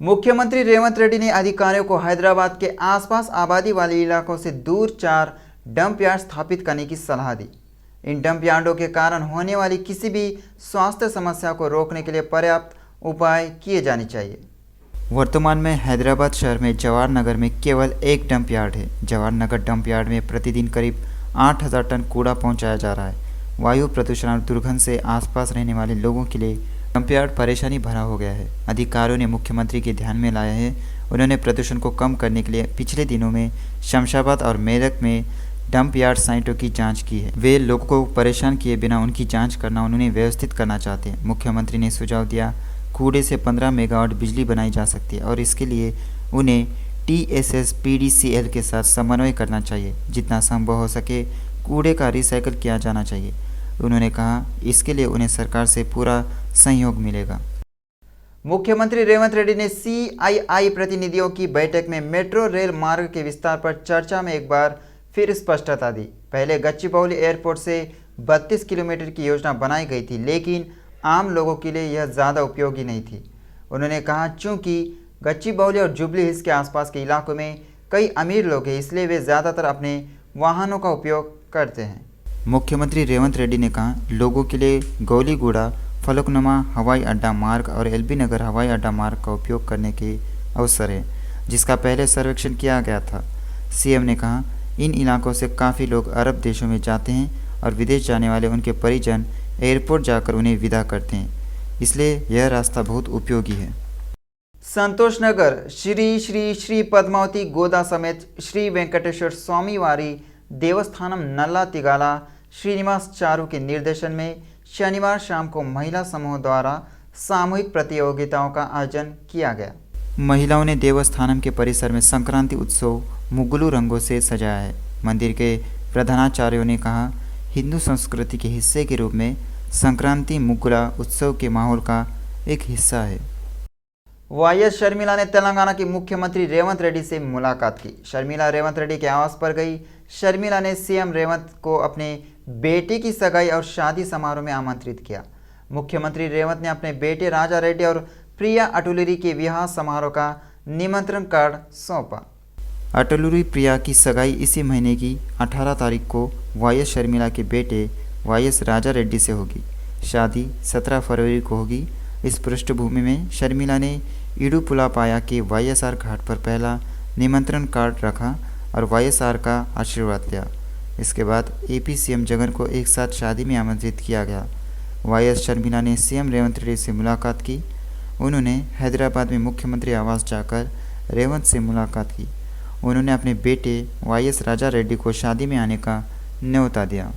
मुख्यमंत्री रेवंत रेड्डी ने अधिकारियों को हैदराबाद के आसपास आबादी वाले इलाकों से दूर 4 डंप यार्ड स्थापित करने की सलाह दी। इन डंप यार्डों के कारण होने वाली किसी भी स्वास्थ्य समस्या को रोकने के लिए पर्याप्त उपाय किए जाने चाहिए। वर्तमान में हैदराबाद शहर में जवाहर नगर में केवल एक डंप यार्ड है। जवाहर नगर डंप यार्ड में प्रतिदिन करीब 8,000 टन कूड़ा पहुंचाया जा रहा है। वायु प्रदूषण और दुर्गंध से आसपास रहने वाले लोगों के लिए डंप यार्ड परेशानी भरा हो गया है। अधिकारियों ने मुख्यमंत्री के ध्यान में लाया है। उन्होंने प्रदूषण को कम करने के लिए पिछले दिनों में शमशाबाद और मेरठ में डंप यार्ड साइटों की जांच की है। वे लोगों को परेशान किए बिना उनकी जांच करना उन्होंने व्यवस्थित करना चाहते हैं। मुख्यमंत्री ने सुझाव दिया, कूड़े से 15 मेगावाट बिजली बनाई जा सकती है और इसके लिए उन्हें TSS PDCL के साथ समन्वय करना चाहिए। जितना संभव हो सके कूड़े का रिसाइकल किया जाना चाहिए। उन्होंने कहा इसके लिए उन्हें सरकार से पूरा सहयोग मिलेगा। मुख्यमंत्री रेवंत रेड्डी ने CII प्रतिनिधियों की बैठक में मेट्रो रेल मार्ग के विस्तार पर चर्चा में एक बार फिर स्पष्टता दी। पहले गच्चीबौली एयरपोर्ट से 32 किलोमीटर की योजना बनाई गई थी, लेकिन आम लोगों के लिए यह ज़्यादा उपयोगी नहीं थी। उन्होंने कहा चूँकि गच्चीबौली और जुबली हिल्स के आसपास के इलाकों में कई अमीर लोग हैं, इसलिए वे ज़्यादातर अपने वाहनों का उपयोग करते हैं। मुख्यमंत्री रेवंत रेड्डी ने कहा लोगों के लिए गौलीगुड़ा फलकनुमा हवाई अड्डा मार्ग और LB नगर हवाई अड्डा मार्ग का उपयोग करने के अवसर है, जिसका पहले सर्वेक्षण किया गया था। CM ने कहा इन इलाकों से काफ़ी लोग अरब देशों में जाते हैं और विदेश जाने वाले उनके परिजन एयरपोर्ट जाकर उन्हें विदा करते हैं, इसलिए यह रास्ता बहुत उपयोगी है। संतोष नगर श्री श्री श्री पद्मावती गोदा समेत श्री वेंकटेश्वर स्वामी वारी देवस्थानम नल्ला तिगाला श्रीनिवास चारू के निर्देशन में शनिवार शाम को महिला समूह द्वारा सामूहिक प्रतियोगिताओं का आयोजन किया गया। महिलाओं ने देवस्थानम के परिसर में संक्रांति उत्सव मुगलू रंगों से सजाया है। मंदिर के प्रधानाचार्यों ने कहा हिंदू संस्कृति के हिस्से के रूप में संक्रांति मुगला उत्सव के माहौल का एक हिस्सा है। YS शर्मिला ने तेलंगाना के मुख्यमंत्री रेवंत रेड्डी से मुलाकात की। शर्मिला रेवंत रेड्डी के आवास पर गई। शर्मिला ने CM रेवंत को अपने बेटे की सगाई और शादी समारोह में आमंत्रित किया। मुख्यमंत्री रेवंत ने अपने बेटे राजा रेड्डी और प्रिया अटुलुरी के विवाह समारोह का निमंत्रण कार्ड सौंपा। अटलुरी प्रिया की सगाई इसी महीने की 18 तारीख को YS शर्मिला के बेटे YS राजा रेड्डी से होगी। शादी 17 फरवरी को होगी। इस पृष्ठभूमि में शर्मिला ने इडुपुलापाया के YSR घाट पर पहला निमंत्रण कार्ड रखा और YSR का आशीर्वाद लिया। इसके बाद AP CM जगन को एक साथ शादी में आमंत्रित किया गया। YS शर्मिला ने CM रेवंत रेड्डी से मुलाकात की। उन्होंने हैदराबाद में मुख्यमंत्री आवास जाकर रेवंत से मुलाकात की। उन्होंने अपने बेटे YS राजा रेड्डी को शादी में आने का न्योता दिया।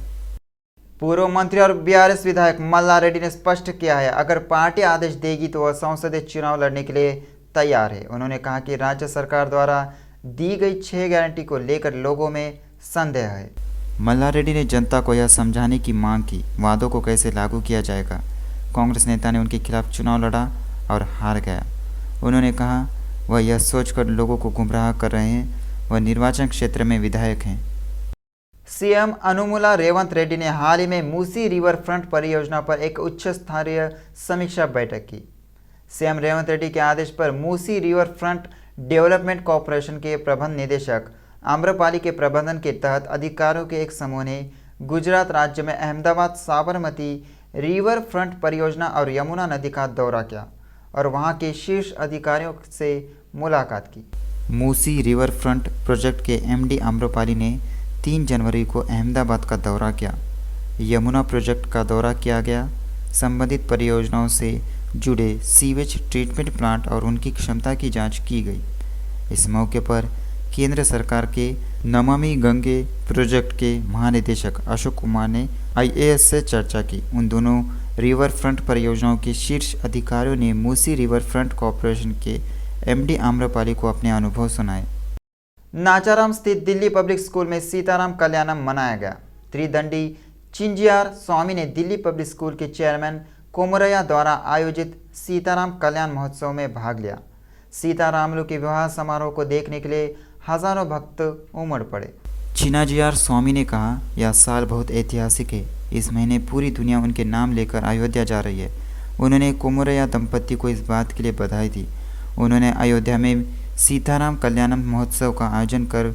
पूर्व मंत्री और BRS विधायक मल्ला रेड्डी ने स्पष्ट किया है अगर पार्टी आदेश देगी तो वह संसदीय चुनाव लड़ने के लिए तैयार है। उन्होंने कहा कि राज्य सरकार द्वारा दी गई 6 गारंटी को लेकर लोगों में संदेह है। मल्ला रेड्डी ने जनता को यह समझाने की मांग की वादों को कैसे लागू किया जाएगा। कांग्रेस नेता ने उनके खिलाफ चुनाव लड़ा और हार गया। उन्होंने कहा वह यह सोचकर लोगों को गुमराह कर रहे हैं, वह निर्वाचन क्षेत्र में विधायक हैं। CM अनुमुला रेवंत रेड्डी ने हाल ही में मूसी रिवर फ्रंट परियोजना पर एक उच्च स्तरीय समीक्षा बैठक की। CM रेवंत रेड्डी के आदेश पर Musi river front development corporation के प्रबंध निदेशक आम्रपाली के प्रबंधन के तहत अधिकारियों के एक समूह ने गुजरात राज्य में अहमदाबाद साबरमती रिवर फ्रंट परियोजना और यमुना नदी का दौरा किया और वहां के शीर्ष अधिकारियों से मुलाकात की। मूसी रिवर फ्रंट प्रोजेक्ट के MD आम्रपाली ने 3 जनवरी को अहमदाबाद का दौरा किया। यमुना प्रोजेक्ट का दौरा किया गया। संबंधित परियोजनाओं से जुड़े सीवेज ट्रीटमेंट प्लांट और उनकी क्षमता की जांच की गई। इस मौके पर केंद्र सरकार के नमामि गंगे प्रोजेक्ट के महानिदेशक अशोक कुमार ने IAS से चर्चा की। उन दोनों रिवर फ्रंट परियोजनाओं के शीर्ष अधिकारियों ने मूसी रिवर फ्रंट कॉरपोरेशन के MD आम्रपाली को अपने अनुभव सुनाए। नाचाराम स्थित दिल्ली पब्लिक स्कूल में सीताराम कल्याणम मनाया गया। त्रिदंडी चिंजियार स्वामी ने दिल्ली पब्लिक स्कूल के चेयरमैन कोमरैया द्वारा आयोजित सीताराम कल्याण महोत्सव में भाग लिया। सीतारामलू के विवाह समारोह को देखने के लिए हजारों भक्त उमड़ पड़े। चिनाजियार स्वामी ने कहा यह साल बहुत ऐतिहासिक है। इस महीने पूरी दुनिया उनके नाम लेकर अयोध्या जा रही है। उन्होंने कोमरैया दंपति को इस बात के लिए बधाई दी। उन्होंने अयोध्या में सीताराम कल्याणम महोत्सव का आयोजन कर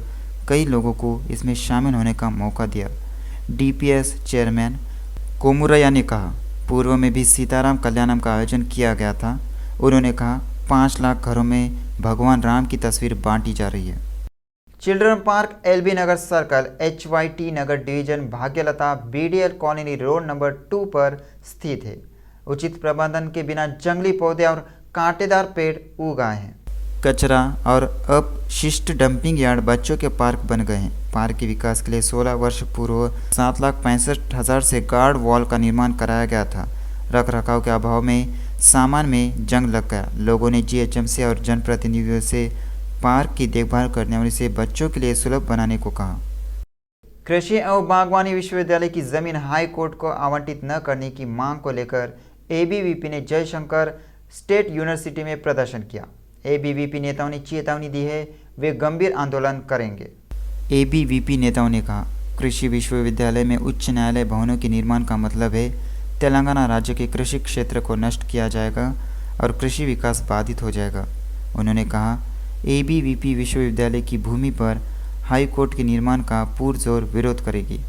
कई लोगों को इसमें शामिल होने का मौका दिया। डीपीएस चेयरमैन कोमुरैया ने कहा, पूर्व में भी सीताराम कल्याणम का आयोजन किया गया था। उन्होंने कहा, 5 लाख घरों में भगवान राम की तस्वीर बांटी जा रही है। Children park LB Nagar circle HYT Nagar division Bhagyalata BDL colony road number 2 पर स्थित है। उचित प्रबंधन के बिना जंगली पौधे और कांटेदार पेड़ उग आए हैं। कचरा और अपशिष्ट डंपिंग यार्ड बच्चों के पार्क बन गए हैं। पार्क के विकास के लिए 16 वर्ष पूर्व 7,65,000 से गार्ड वॉल का निर्माण कराया गया था। रख रखाव के अभाव में सामान में जंग लग गया। लोगों ने GHMC और जनप्रतिनिधियों से पार्क की देखभाल करने और इसे बच्चों के लिए सुलभ बनाने को कहा। कृषि एवं बागवानी विश्वविद्यालय की जमीन हाई कोर्ट को आवंटित न करने की मांग को लेकर ABVP ने जयशंकर स्टेट यूनिवर्सिटी में प्रदर्शन किया। ABVP नेताओं ने चेतावनी दी है, वे गंभीर आंदोलन करेंगे। ABVP नेताओं ने कहा, कृषि विश्वविद्यालय में उच्च न्यायालय भवनों के निर्माण का मतलब है तेलंगाना राज्य के कृषि क्षेत्र को नष्ट किया जाएगा और कृषि विकास बाधित हो जाएगा। उन्होंने कहा, ABVP विश्वविद्यालय की भूमि पर हाई कोर्ट के निर्माण का पुरजोर विरोध करेगी।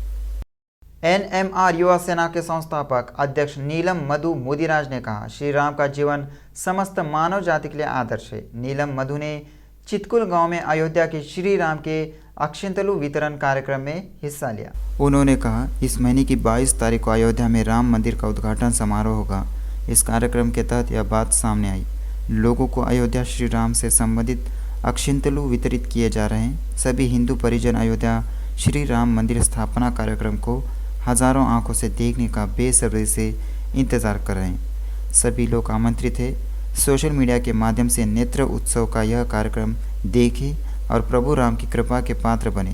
NMR युवा सेना के संस्थापक अध्यक्ष नीलम मधु मोदीराज ने कहा, श्री राम का जीवन समस्त मानव जाति के लिए आदर्श है। नीलम मधु ने चितकुल गांव में अयोध्या के श्री राम के अक्षिंतलु वितरण कार्यक्रम में हिस्सा लिया। उन्होंने कहा, इस महीने की 22 तारीख को अयोध्या में राम मंदिर का उद्घाटन समारोह होगा। इस कार्यक्रम के तहत यह बात सामने आई। लोगों को अयोध्या श्री राम से संबंधित अक्षिंतलु वितरित किए जा रहे हैं। सभी हिंदू परिजन अयोध्या श्री राम मंदिर स्थापना कार्यक्रम को हजारों आंखों से देखने का बेसब्री से इंतजार कर रहे हैं। सभी लोग आमंत्रित हैं। सोशल मीडिया के माध्यम से नेत्र उत्सव का यह कार्यक्रम देखें और प्रभु राम की कृपा के पात्र बने।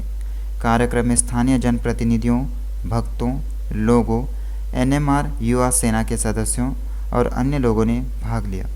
कार्यक्रम में स्थानीय जनप्रतिनिधियों, भक्तों, लोगों, NMR युवा सेना के सदस्यों और अन्य लोगों ने भाग लिया।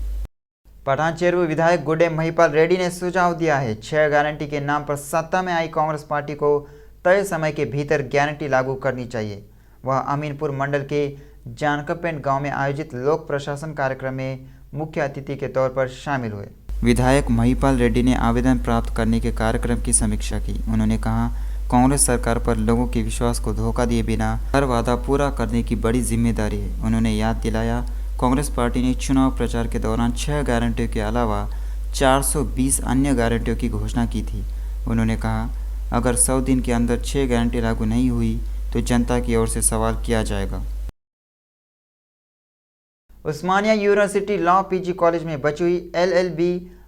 पठान चेरू विधायक गुड्डे महिपाल रेड्डी ने सुझाव दिया है, 6 गारंटी के नाम पर सत्ता में आई कांग्रेस पार्टी को तय समय के भीतर गारंटी लागू करनी चाहिए। वह अमीनपुर मंडल के जानकपेंट गांव में आयोजित लोक प्रशासन कार्यक्रम में मुख्य अतिथि के तौर पर शामिल हुए। विधायक महिपाल रेड्डी ने आवेदन प्राप्त करने के कार्यक्रम की समीक्षा की। उन्होंने कहा, कांग्रेस सरकार पर लोगों के विश्वास को धोखा दिए बिना हर वादा पूरा करने की बड़ी जिम्मेदारी है। उन्होंने याद दिलाया, कांग्रेस पार्टी ने चुनाव प्रचार के दौरान 6 गारंटियों के अलावा 420 अन्य गारंटियों की घोषणा की थी। उन्होंने कहा, अगर 100 दिन के अंदर 6 गारंटी लागू नहीं हुई तो जनता की ओर से सवाल किया जाएगा। उस्मानिया यूनिवर्सिटी लॉ PG कॉलेज में बची हुई LLB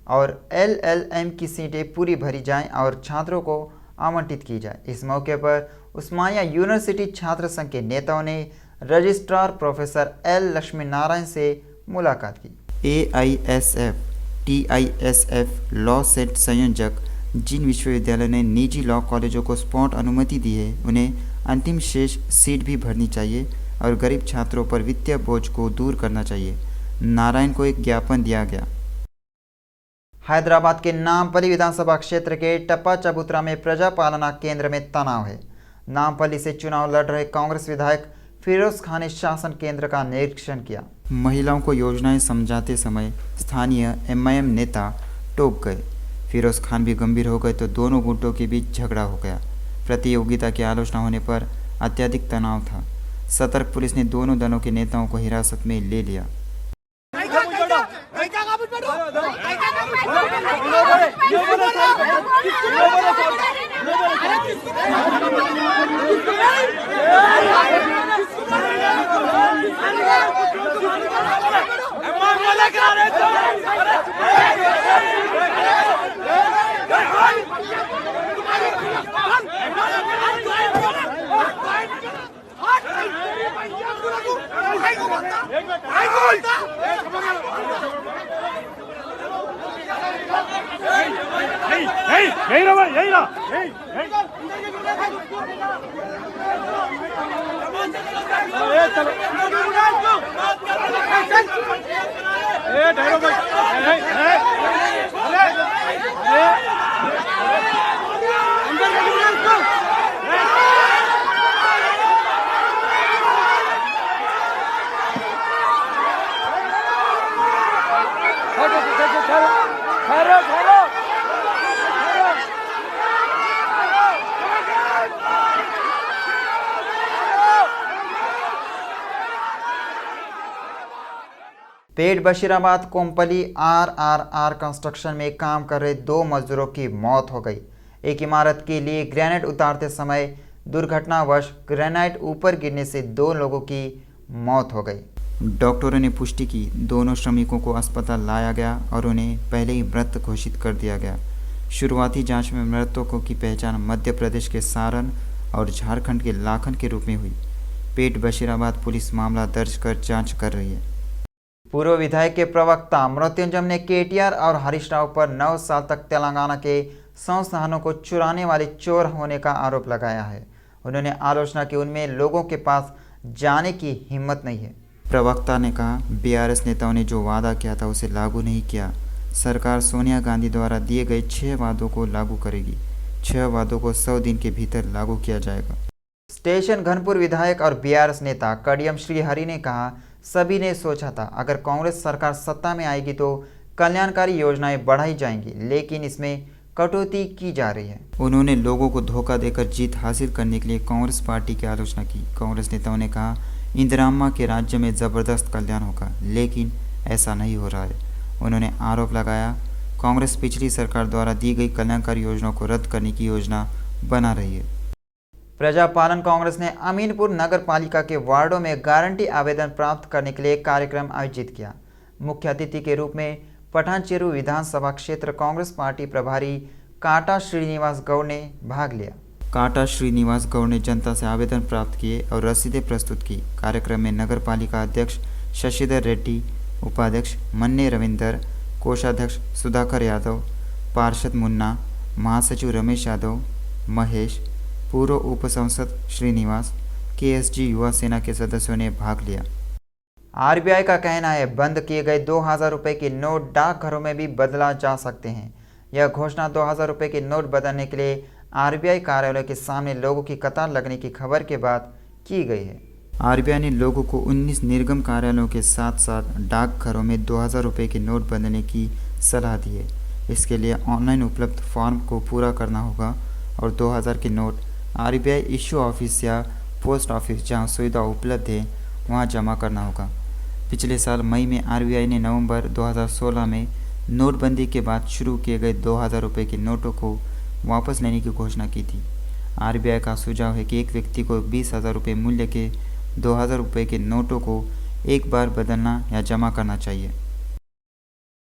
और LLM की सीटें पूरी भरी जाएं और छात्रों को आवंटित की जाए। इस मौके पर उस्मानिया यूनिवर्सिटी छात्र संघ के नेताओं ने registrar professor L Lakshmi Narayan से मुलाकात की। AISF TISF लॉ सेट संयोजक जिन विश्वविद्यालय ने निजी लॉ कॉलेजों को स्पॉट अनुमति दी है, उन्हें अंतिम शेष सीट भी भरनी चाहिए और गरीब छात्रों पर वित्तीय बोझ को दूर करना चाहिए। नारायण को एक ज्ञापन दिया गया। हैदराबाद के नामपल्ली विधानसभा क्षेत्र के टप्पा चबूतरा में प्रजा पालना केंद्र में तनाव है। नामपल्ली से चुनाव लड़ रहे कांग्रेस विधायक फिरोज खान ने शासन केंद्र का निरीक्षण किया। महिलाओं को योजनाएं समझाते समय स्थानीय MIM नेता टोक गए। फिरोज खान भी गंभीर हो गए तो दोनों गुटों के बीच झगड़ा हो गया। प्रतियोगिता की आलोचना होने पर अत्यधिक तनाव था। सतर्क पुलिस ने दोनों दलों के नेताओं को हिरासत में ले लिया। पेट बशीराबाद कोम्पली आरआरआर कंस्ट्रक्शन में काम कर रहे 2 मजदूरों की मौत हो गई। एक इमारत के लिए ग्रेनाइट उतारते समय दुर्घटनावश ग्रेनाइट ऊपर गिरने से 2 लोगों की मौत हो गई। डॉक्टरों ने पुष्टि की, दोनों श्रमिकों को अस्पताल लाया गया और उन्हें पहले ही मृत घोषित कर दिया गया। शुरुआती जांच में मृतकों की पहचान मध्य प्रदेश के सारण और झारखंड के लाखन के रूप में हुई। पेट बशीराबाद पुलिस मामला दर्ज कर जांच कर रही है। पूर्व विधायक के प्रवक्ता मृत्युंजय ने केटीआर और हरीश राव पर 9 साल तक तेलंगाना के संस्थानों को चुराने वाले चोर होने का आरोप लगाया है। उन्होंने आलोचना की उनमें लोगों के पास जाने की हिम्मत नहीं है। प्रवक्ता ने कहा, बीआरएस नेताओं ने जो वादा किया था उसे लागू नहीं किया। सरकार सोनिया गांधी द्वारा दिए गए 6 वादों को लागू करेगी। 6 वादों को 100 दिन के भीतर लागू किया जाएगा। स्टेशन घनपुर विधायक और बीआरएस नेता कडियम श्रीहरि ने कहा, सभी ने सोचा था अगर कांग्रेस सरकार सत्ता में आएगी तो कल्याणकारी योजनाएं बढ़ाई जाएंगी, लेकिन इसमें कटौती की जा रही है। उन्होंने लोगों को धोखा देकर जीत हासिल करने के लिए कांग्रेस पार्टी की आलोचना की। कांग्रेस नेताओं ने कहा, इंदिराम्मा के राज्य में ज़बरदस्त कल्याण होगा, लेकिन ऐसा नहीं हो रहा है। उन्होंने आरोप लगाया, कांग्रेस पिछली सरकार द्वारा दी गई कल्याणकारी योजनाओं को रद्द करने की योजना बना रही है। प्रजापालन कांग्रेस ने अमीनपुर नगर पालिका के वार्डों में गारंटी आवेदन प्राप्त करने के लिए कार्यक्रम आयोजित किया। मुख्य अतिथि के रूप में पठानचेरू विधानसभा क्षेत्र कांग्रेस पार्टी प्रभारी काटा श्रीनिवास गौड़ ने भाग लिया। काटा श्रीनिवास गौड़ ने जनता से आवेदन प्राप्त किए और रसीदें प्रस्तुत की। कार्यक्रम में नगर पालिका अध्यक्ष शशिधर रेड्डी, उपाध्यक्ष मन्ने रविंदर, कोषाध्यक्ष सुधाकर यादव, पार्षद मुन्ना, महासचिव रमेश यादव, महेश, पूर्व उप सांसद श्रीनिवास, केएसजी युवा सेना के सदस्यों ने भाग लिया। आरबीआई का कहना है बंद किए गए 2000 रुपये के नोट डाकघरों में भी बदला जा सकते हैं। यह घोषणा 2000 रुपये के नोट बदलने के लिए आरबीआई कार्यालय के सामने लोगों की कतार लगने की खबर के बाद की गई है। आरबीआई ने लोगों को 19 निर्गम कार्यालयों के साथ साथ डाकघरों में 2000 रुपये के नोट बदलने की सलाह दी है। इसके लिए ऑनलाइन उपलब्ध फॉर्म को पूरा करना होगा और 2000 के नोट आरबीआई इश्यू ऑफिस या पोस्ट ऑफिस जहां सुविधा उपलब्ध है वहां जमा करना होगा। पिछले साल मई में आरबीआई ने नवंबर 2016 में नोटबंदी के बाद शुरू किए गए 2000 रुपये के नोटों को वापस लेने की घोषणा की थी। आरबीआई का सुझाव है कि एक व्यक्ति को 20,000 रुपये मूल्य के 2000 रुपये के नोटों को एक बार बदलना या जमा करना चाहिए।